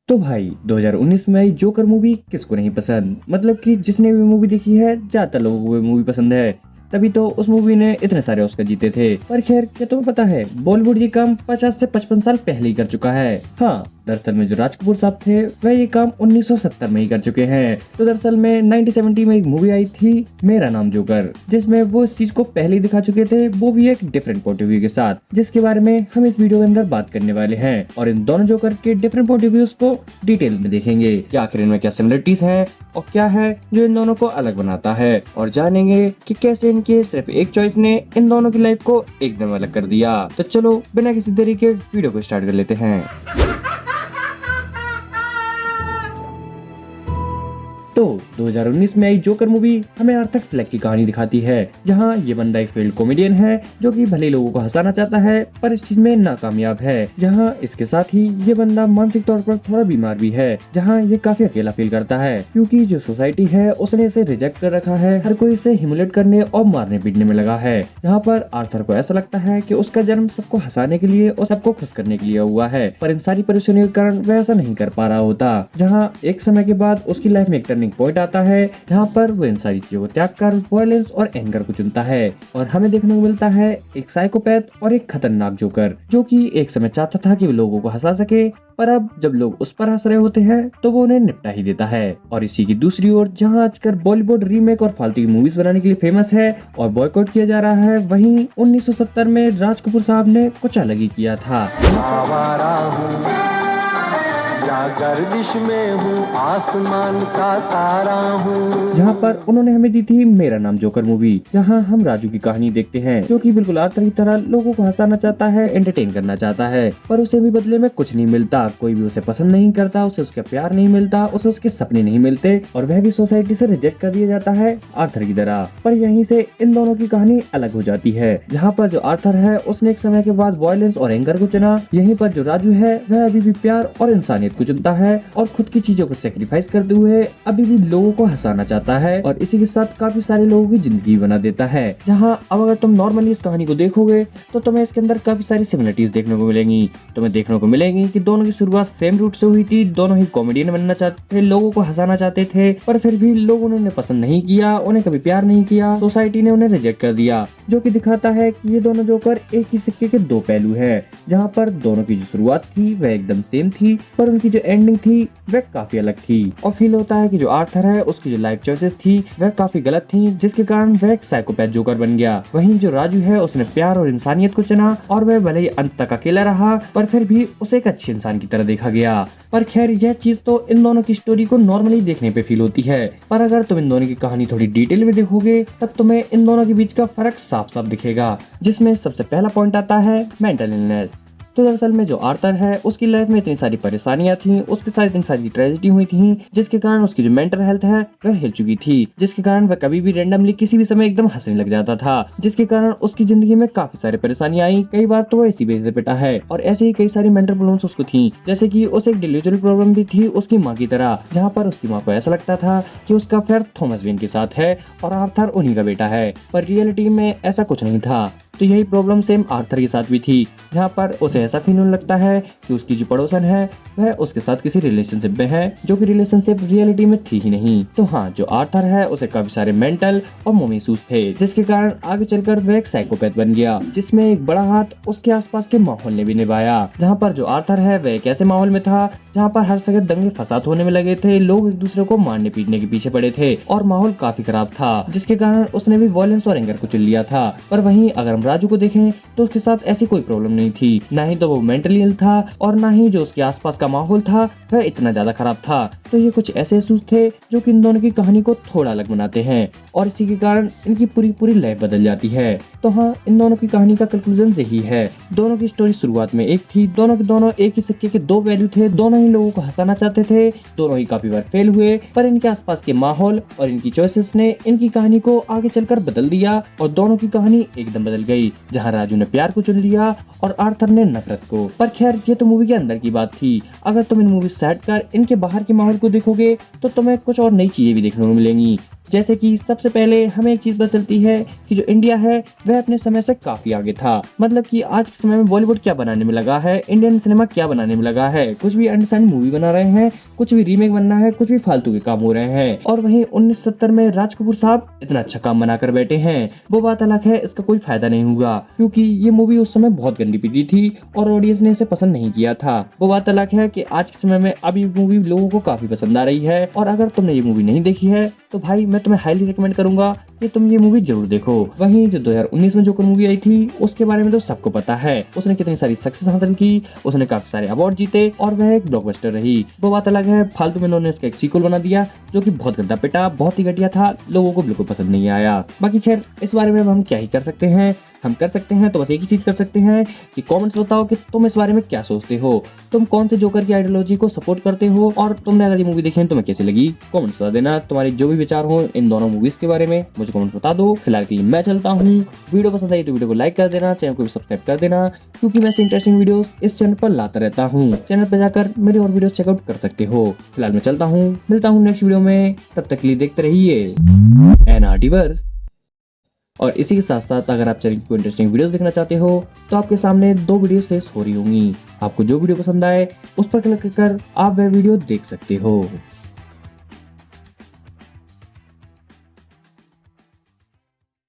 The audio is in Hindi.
तो भाई 2019 में आई जोकर मूवी किसको नहीं पसंद। मतलब कि जिसने भी मूवी देखी है ज्यादातर लोगों को वो मूवी पसंद है, तभी तो उस मूवी ने इतने सारे ऑस्कर जीते थे। पर खैर, क्या तुम्हें पता है बॉलीवुड ये काम 50 से 55 साल पहले ही कर चुका है। हाँ, दरअसल में जो राज कपूर साहब थे वह ये काम 1970 में ही कर चुके हैं। तो दरअसल में 1970 में एक मूवी आई थी मेरा नाम जोकर, जिसमें वो इस चीज को पहले ही दिखा चुके थे, वो भी एक डिफरेंट पॉइंट ऑफ व्यू के साथ, जिसके बारे में हम इस वीडियो के अंदर बात करने वाले हैं। और इन दोनों जोकर के डिफरेंट पॉइंट ऑफ व्यूज को डिटेल में देखेंगे कि आखिर इनमें क्या सिमिलरिटीज हैं और क्या है जो इन दोनों को अलग बनाता है, और जानेंगे कि कैसे इनके सिर्फ एक चॉइस ने इन दोनों की लाइफ को एकदम अलग कर दिया। तो चलो बिना किसी देरी के वीडियो को स्टार्ट कर लेते हैं। तो 2019 में आई जोकर मूवी हमें आर्थर फ्लेक की कहानी दिखाती है, जहां ये बंदा एक फील्ड कॉमेडियन है जो कि भले लोगों को हंसाना चाहता है पर इस चीज में नाकामयाब है। जहां इसके साथ ही ये बंदा मानसिक तौर पर थोड़ा बीमार भी है, जहां ये काफी अकेला फील करता है क्योंकि जो सोसाइटी है उसने इसे रिजेक्ट कर रखा है। हर कोई इसे ह्यूमिलेट करने और मारने पीटने में लगा है। यहाँ पर आर्थर को ऐसा लगता है कि उसका जन्म सबको हंसाने के लिए और सबको खुश करने के लिए हुआ है, पर इन सारी परेशानियों के कारण वह ऐसा नहीं कर पा रहा होता। जहाँ एक समय के बाद उसकी लाइफ में एक टर्निंग पॉइंट आता है, जहाँ पर वो इन सारी चीजों को त्याग कर वायलेंस और एंगर को चुनता है। और हमें देखने को मिलता है एक साइकोपैथ और एक खतरनाक जोकर, जो कि एक समय चाहता था कि वो लोगों को हंसा सके, पर अब जब लोग उस पर हंस रहे होते हैं तो वो उन्हें निपटा ही देता है। और इसी की दूसरी ओर, जहाँ आजकल बॉलीवुड रीमेक और फालतू की मूवीज बनाने के लिए फेमस है और बॉयकॉट किया जा रहा है, वहीं 1970 में राज कपूर साहब ने कुछ अलग ही किया था। गर्दिश में हूँ, आसमान का तारा हूँ, जहाँ पर उन्होंने हमें दी थी मेरा नाम जोकर मूवी, जहाँ हम राजू की कहानी देखते हैं जो कि बिल्कुल आर्थर की तरह लोगों को हंसाना चाहता है, एंटरटेन करना चाहता है, पर उसे भी बदले में कुछ नहीं मिलता। कोई भी उसे पसंद नहीं करता, उसे उसका प्यार नहीं मिलता, उसे उसके सपने नहीं मिलते और वह भी सोसाइटी से रिजेक्ट कर दिया जाता है आर्थर की तरह। पर यहीं से इन दोनों की कहानी अलग हो जाती है, जहाँ पर जो आर्थर है उसने एक समय के बाद वायलेंस और एंगर को चुना, यहीं पर जो राजू है वह अभी भी प्यार और इंसानियत को चुनता है और खुद की चीजों को सेक्रीफाइस करते हुए अभी भी लोगों को हंसाना चाहता है और इसी के साथ काफी सारे लोगों की जिंदगी बना देता है। जहां अब अगर तुम नॉर्मली इस कहानी को देखोगे तो तुम्हें इसके अंदर काफी सारी सिमिलरिटीज देखने को मिलेंगी। तुम्हें देखने को मिलेंगी कि दोनों की शुरुआत सेम रूट से हुई थी, दोनों ही कॉमेडियन बनना चाहते थे, लोगों को हंसाना चाहते थे, पर फिर भी लोगों ने उन्हें पसंद नहीं किया, उन्हें कभी प्यार नहीं किया, सोसाइटी ने उन्हें रिजेक्ट कर दिया, जो कि दिखाता है कि ये दोनों जोकर एक ही सिक्के के दो पहलू है। जहाँ पर दोनों की जो शुरुआत थी वह एकदम सेम थी, पर उनकी जो एंडिंग थी वह काफी अलग थी। और फील होता है कि जो आर्थर है उसकी जो लाइफ चॉइसेस थी वह काफी गलत थी, जिसके कारण वह एक साइकोपैथ जोकर बन गया। वहीं जो राजू है उसने प्यार और इंसानियत को चुना और वह भले ही अंत तक अकेला रहा, पर फिर भी उसे एक अच्छे इंसान की तरह देखा गया। पर खैर, यह चीज तो इन दोनों की स्टोरी को नॉर्मली देखने पे फील होती है, पर अगर तुम इन दोनों की कहानी थोड़ी डिटेल में देखोगे तब तुम्हें इन दोनों के बीच का फर्क साफ साफ दिखेगा, जिसमें सबसे पहला पॉइंट आता है मेंटल इलनेस। तो दरअसल में जो आर्थर है उसकी लाइफ में इतनी सारी परेशानियां थी, उसके साथ इतनी सारी ट्रेजेडी हुई थी, जिसके कारण उसकी जो मेंटल हेल्थ है वह हिल चुकी थी, जिसके कारण वह कभी भी रैंडमली किसी भी समय एकदम हंसने लग जाता था, जिसके कारण उसकी जिंदगी में काफी सारी परेशानियां आई। कई बार तो वह इसी वजह से पिटा है और ऐसे ही कई सारी मेंटल प्रॉब्लम्स उसको थी, जैसे कि उसे एक डिलीजनल प्रॉब्लम भी थी उसकी माँ की तरह, जहाँ पर उसकी माँ को ऐसा लगता था कि उसका अफेयर थॉमस वेन के साथ है और आर्थर उन्हीं का बेटा है, पर रियलिटी में ऐसा कुछ नहीं था। तो यही प्रॉब्लम सेम आर्थर के साथ भी थी, जहाँ पर उसे ऐसा फील होने लगता है कि उसकी जो पड़ोसन है वह उसके साथ किसी रिलेशनशिप में है, जो कि रिलेशनशिप रियलिटी में थी ही नहीं। तो हाँ, जो आर्थर है उसे काफी सारे मेंटल और मोमी इश्यूज थे, जिसके कारण आगे चलकर वह एक साइकोपैथ बन गया, जिसमें एक बड़ा हाथ उसके आसपास के माहौल ने भी निभाया। जहाँ पर जो आर्थर है वह एक ऐसे माहौल में था जहाँ पर हर जगह दंगे फसाद होने में लगे थे, लोग एक दूसरे को मारने पीटने के पीछे पड़े थे और माहौल काफी खराब था, जिसके कारण उसने भी वायलेंस और एंगर को चुन लिया था। पर वहीं अगर हम राजू को देखें तो उसके साथ ऐसी कोई प्रॉब्लम नहीं थी, ना ही तो वो मेंटली इल था और ना ही जो उसके आसपास का माहौल था वह इतना ज्यादा खराब था। तो ये कुछ ऐसे इश्यूज थे जो कि इन दोनों की कहानी को थोड़ा अलग बनाते हैं और इसी के कारण इनकी पूरी लाइफ बदल जाती है। तो हाँ, इन दोनों की कहानी का कंक्लूजन यही है। दोनों की स्टोरी शुरुआत में एक थी, दोनों के दोनों एक ही सिक्के के दो पहलू थे, दोनों ही लोगों को हंसाना चाहते थे, दोनों ही काफी बार फेल हुए, पर इनके आसपास के माहौल और इनकी चॉइसेस ने इनकी कहानी को आगे चलकर बदल दिया और दोनों की कहानी एकदम बदल गई, जहाँ राजू ने प्यार को चुन लिया और आर्थर ने नफरत को। पर खैर, ये तो मूवी के अंदर की बात थी। अगर तुम इन मूवी से हटकर इनके बाहर के माहौल को देखोगे तो तुम्हें कुछ और नई चीजें भी देखने को मिलेंगी। जैसे कि सबसे पहले हमें एक चीज पता चलती है कि जो इंडिया है वह अपने समय से काफी आगे था। मतलब कि आज के समय में बॉलीवुड क्या बनाने में लगा है, इंडियन सिनेमा क्या बनाने में लगा है, कुछ भी अंडरस्टैंड मूवी बना रहे हैं, कुछ भी रीमेक बनना है, कुछ भी फालतू के काम हो रहे हैं। और वहीं 1970 में राज कपूर साहब इतना अच्छा काम बनाकर बैठे हैं, वो बात अलग है, इसका कोई फायदा नहीं हुआ क्योंकि ये मूवी उस समय बहुत गंदी पिटी थी और ऑडियंस ने इसे पसंद नहीं किया था। वो बात अलग है कि आज के समय में अब ये मूवी लोगों को काफी पसंद आ रही है। और अगर तुमने ये मूवी नहीं देखी है तो भाई मैं तुम्हें हाईली रिकमेंड करूंगा कि तुम ये मूवी जरूर देखो। वहीं जो 2019 में जोकर मूवी आई थी उसके बारे में तो सबको पता है, उसने कितनी सारी सक्सेस हासिल की, उसने काफी सारे अवार्ड जीते और वह एक ब्लॉकबस्टर रही। वो बात अलग है, फालतू में उन्होंने इसका एक सीक्वल बना दिया जो कि बहुत गंदा पिटा, बहुत ही घटिया था, लोगों को बिल्कुल पसंद नहीं आया। बाकी खैर इस बारे में हम क्या ही कर सकते हैं, हम कर सकते हैं तो बस एक ही चीज कर सकते हैं कि कमेंट्स बताओ कि तुम इस बारे में क्या सोचते हो, तुम कौन से जोकर की आइडियोलॉजी को सपोर्ट करते हो और तुमने अगर ये मूवी देखी है तुम्हें कैसी लगी, कमेंट्स बता देना। तुम्हारे जो भी विचार हो इन दोनों मूवीज के बारे में मुझे कमेंट बता दो। फिलहाल के लिए मैं चलता हूँ, वीडियो पसंद आई तो वीडियो को लाइक कर देना, चैनल को भी सब्सक्राइब कर देना क्योंकि मैं ऐसे इंटरेस्टिंग वीडियोस इस चैनल पर लाता रहता हूँ। चैनल पर जाकर मेरे और वीडियो चेकआउट कर सकते हो। फिलहाल मैं चलता हूँ, मिलता हूँ नेक्स्ट वीडियो में, तब तक के लिए देखते रहिए एनआरटीवर्स। और इसी के साथ साथ अगर आप चैनल को इंटरेस्टिंग वीडियोस देखना चाहते हो तो आपके सामने 2 वीडियो शेष हो रही होंगी। आपको जो वीडियो पसंद आए उस पर क्लिक कर आप वह वीडियो देख सकते हो।